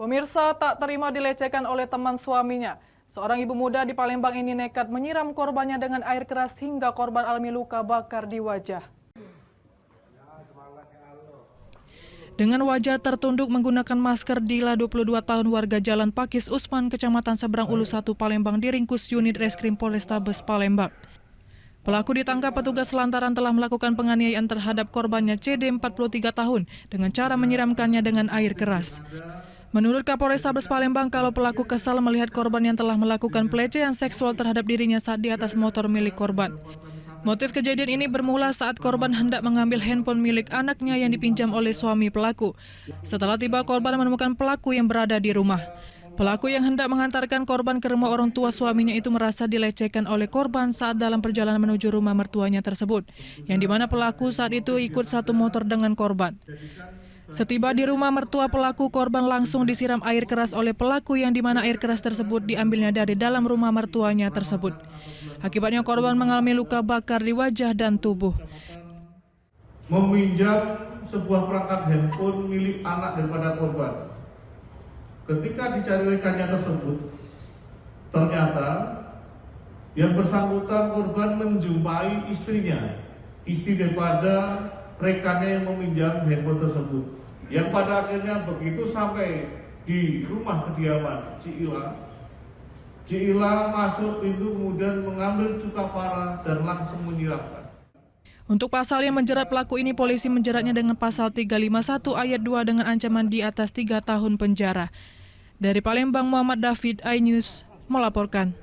Pemirsa tak terima dilecehkan oleh teman suaminya. Seorang ibu muda di Palembang ini nekat menyiram korbannya dengan air keras hingga korban alami luka bakar di wajah. Dengan wajah tertunduk menggunakan masker, Dila 22 tahun warga Jalan Pakis Usman, Kecamatan Seberang Ulu 1 Palembang diringkus unit Reskrim Polrestabes Palembang. Pelaku ditangkap petugas lantaran telah melakukan penganiayaan terhadap korbannya CD 43 tahun dengan cara menyiramkannya dengan air keras. Menurut Kapolrestabes Palembang, kalau pelaku kesal melihat korban yang telah melakukan pelecehan seksual terhadap dirinya saat di atas motor milik korban. Motif kejadian ini bermula saat korban hendak mengambil handphone milik anaknya yang dipinjam oleh suami pelaku. Setelah tiba, korban menemukan pelaku yang berada di rumah. Pelaku yang hendak mengantarkan korban ke rumah orang tua suaminya itu merasa dilecehkan oleh korban saat dalam perjalanan menuju rumah mertuanya tersebut, yang dimana pelaku saat itu ikut satu motor dengan korban. Setiba di rumah mertua pelaku, korban langsung disiram air keras oleh pelaku yang dimana air keras tersebut diambilnya dari dalam rumah mertuanya tersebut. Akibatnya korban mengalami luka bakar di wajah dan tubuh. Meminjam sebuah perangkat handphone milik anak daripada korban. Ketika dicari rekannya tersebut, ternyata yang bersangkutan korban menjumpai istrinya, istri daripada rekannya yang meminjam handphone tersebut. Yang pada akhirnya begitu sampai di rumah kediaman Cila masuk pintu kemudian mengambil cuka parah dan langsung menyiramkan. Untuk pasal yang menjerat pelaku ini, polisi menjeratnya dengan pasal 351 ayat 2 dengan ancaman di atas 3 tahun penjara. Dari Palembang, Muhammad David, iNews melaporkan.